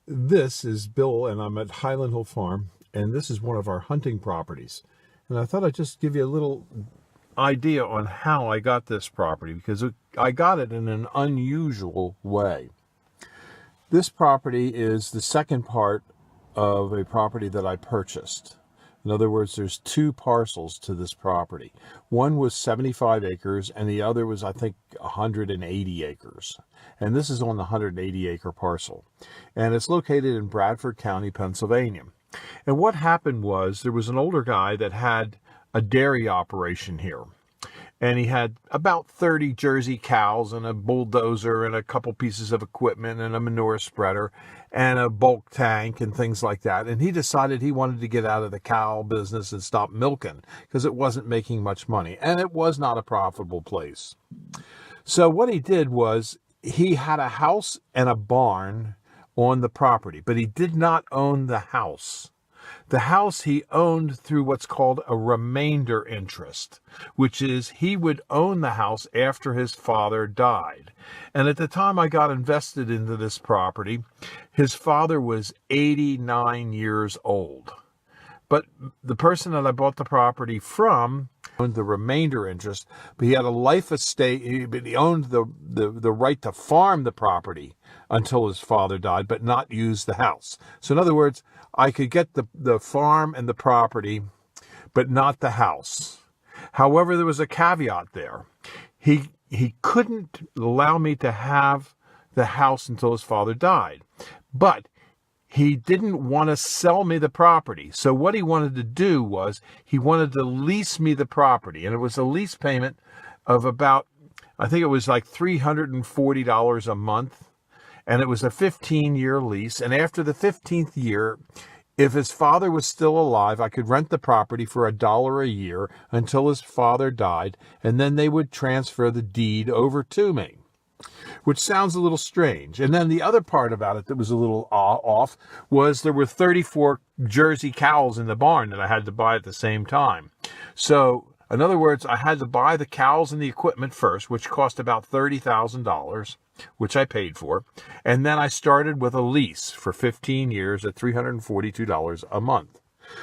This is Bill, and I'm at Highland Hill Farm, and this is one of our hunting properties. And I thought I'd just give you a little idea on how I got this property, because I got it in an unusual way. This property is the second part of a property that I purchased. In other words, there's two parcels to this property. One was 75 acres, and the other was, I think, 180 acres. And this is on the 180-acre parcel. And it's located in Bradford County, Pennsylvania. And what happened was there was an older guy that had a dairy operation here. And he had about 30 Jersey cows and a bulldozer and a couple pieces of equipment and a manure spreader and a bulk tank and things like that. And he decided he wanted to get out of the cow business and stop milking because it wasn't making much money. And it was not a profitable place. So what he did was he had a house and a barn on the property, but he did not own the house. The house he owned through what's called a remainder interest, which is he would own the house after his father died. And at the time I got invested into this property, his father was 89 years old. But the person that I bought the property from owned the remainder interest, but he had a life estate. He owned the right to farm the property until his father died, but not use the house. So in other words, I could get the farm and the property, but not the house. However, there was a caveat there. He couldn't allow me to have the house until his father died. But he didn't want to sell me the property. So what he wanted to do was he wanted to lease me the property. And it was a lease payment of about, I think it was like $340 a month. And it was a 15-year lease. And after the 15th year, if his father was still alive, I could rent the property for $1 a year until his father died. And then they would transfer the deed over to me, which sounds a little strange. And then the other part about it that was a little off was there were 34 Jersey cows in the barn that I had to buy at the same time. So, in other words, I had to buy the cows and the equipment first, which cost about $30,000, which I paid for. And then I started with a lease for 15 years at $342 a month.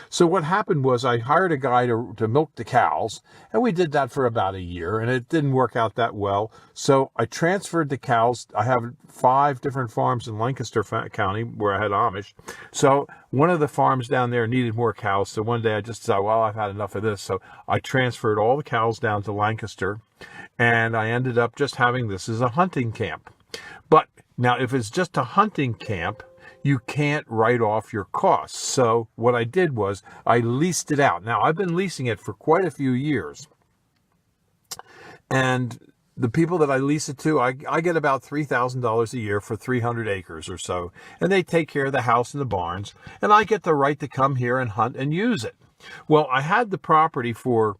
So what happened was I hired a guy to milk the cows, and we did that for about a year, and it didn't work out that well. So I transferred the cows. I have 5 different farms in Lancaster County where I had Amish. So one of the farms down there needed more cows. So one day I just decided, well, I've had enough of this. So I transferred all the cows down to Lancaster, and I ended up just having this as a hunting camp. But now if it's just a hunting camp, you can't write off your costs. So what I did was I leased it out. Now, I've been leasing it for quite a few years. And the people that I lease it to, I get about $3,000 a year for 300 acres or so. And they take care of the house and the barns. And I get the right to come here and hunt and use it. Well, I had the property for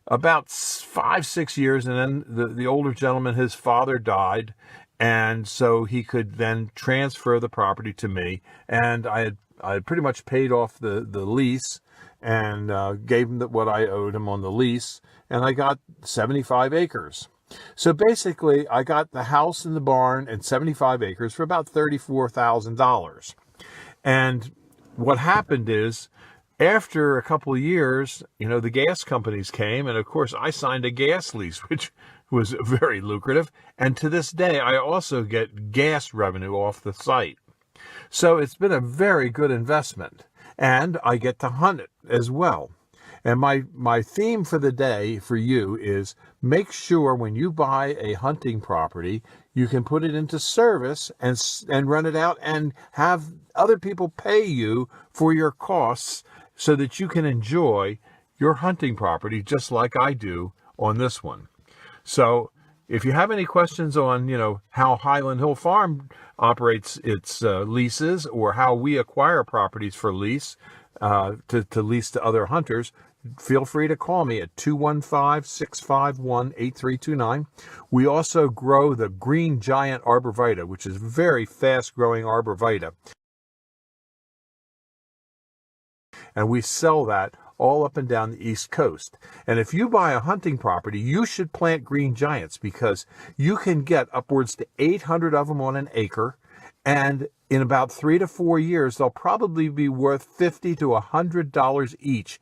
about 5-6 years. And then the older gentleman, his father died. And so he could then transfer the property to me. And I had pretty much paid off the lease and gave him what I owed him on the lease. And I got 75 acres. So basically, I got the house and the barn and 75 acres for about $34,000. And what happened is, after a couple of years, the gas companies came. And of course, I signed a gas lease, which was very lucrative. And to this day, I also get gas revenue off the site. So it's been a very good investment. And I get to hunt it as well. And my theme for the day for you is make sure when you buy a hunting property, you can put it into service and run it out and have other people pay you for your costs so that you can enjoy your hunting property just like I do on this one. So if you have any questions on, how Highland Hill Farm operates its leases or how we acquire properties for lease to lease to other hunters, feel free to call me at 215-651-8329. We also grow the Green Giant Arborvitae, which is very fast-growing arborvitae. And we sell that all up and down the East Coast. And if you buy a hunting property, you should plant Green Giants because you can get upwards to 800 of them on an acre. And in about 3 to 4 years, they'll probably be worth $50 to $100 each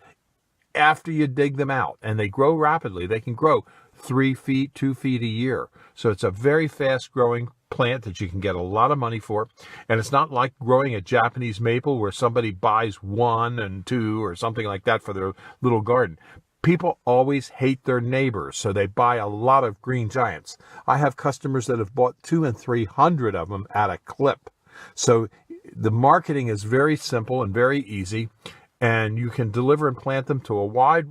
after you dig them out. And they grow rapidly. They can grow 3 feet, 2 feet a year. So it's a very fast growing plant that you can get a lot of money for. And it's not like growing a Japanese maple where somebody buys 1 and 2 or something like that for their little garden. People always hate their neighbors, so they buy a lot of green giants. I have customers that have bought 200 and 300 of them at a clip. So the marketing is very simple and very easy, and you can deliver and plant them to a wide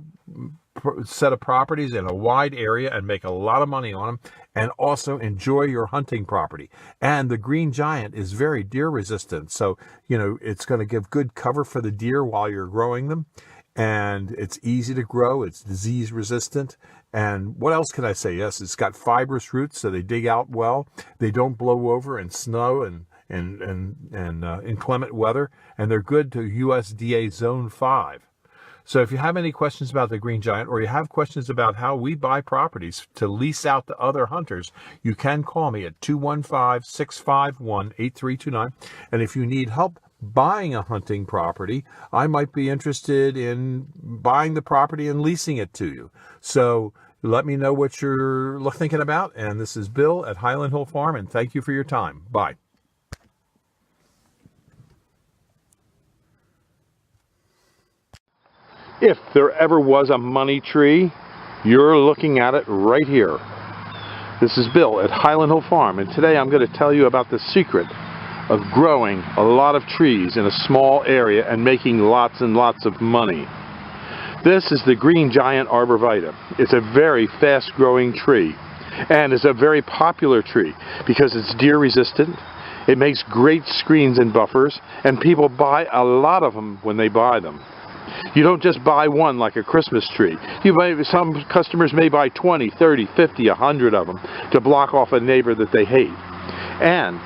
set of properties in a wide area and make a lot of money on them, and also enjoy your hunting property. And the green giant is very deer resistant, so it's going to give good cover for the deer while you're growing them. And it's easy to grow. It's disease resistant. And what else can I say? Yes, it's got fibrous roots, so they dig out well. They don't blow over in snow and inclement weather. And they're good to USDA Zone 5. So if you have any questions about the green giant, or you have questions about how we buy properties to lease out to other hunters, you can call me at 215-651-8329. And if you need help buying a hunting property, I might be interested in buying the property and leasing it to you. So let me know what you're thinking about. And this is Bill at Highland Hill Farm, and thank you for your time. Bye. If there ever was a money tree, you're looking at it right here. This is Bill at Highland Hill Farm, and today I'm going to tell you about the secret of growing a lot of trees in a small area and making lots and lots of money. This is the green giant arborvitae. It's a very fast growing tree, and it's a very popular tree because it's deer resistant. It makes great screens and buffers, and people buy a lot of them when they buy them. You don't just buy one like a Christmas tree. Some customers may buy 20, 30, 50, 100 of them to block off a neighbor that they hate. And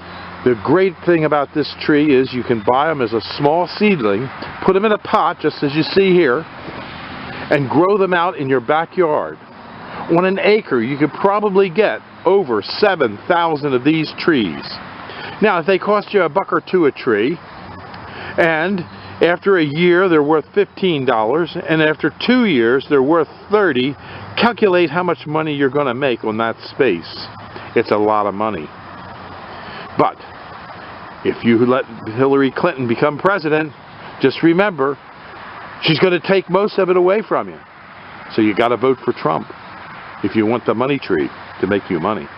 the great thing about this tree is you can buy them as a small seedling, put them in a pot just as you see here, and grow them out in your backyard. On an acre, you could probably get over 7,000 of these trees. Now, if they cost you $1 or $2 a tree, and after a year they're worth $15, and after 2 years they're worth $30, calculate how much money you're going to make on that space. It's a lot of money. But if you let Hillary Clinton become president, just remember, she's going to take most of it away from you. So you got to vote for Trump if you want the money tree to make you money.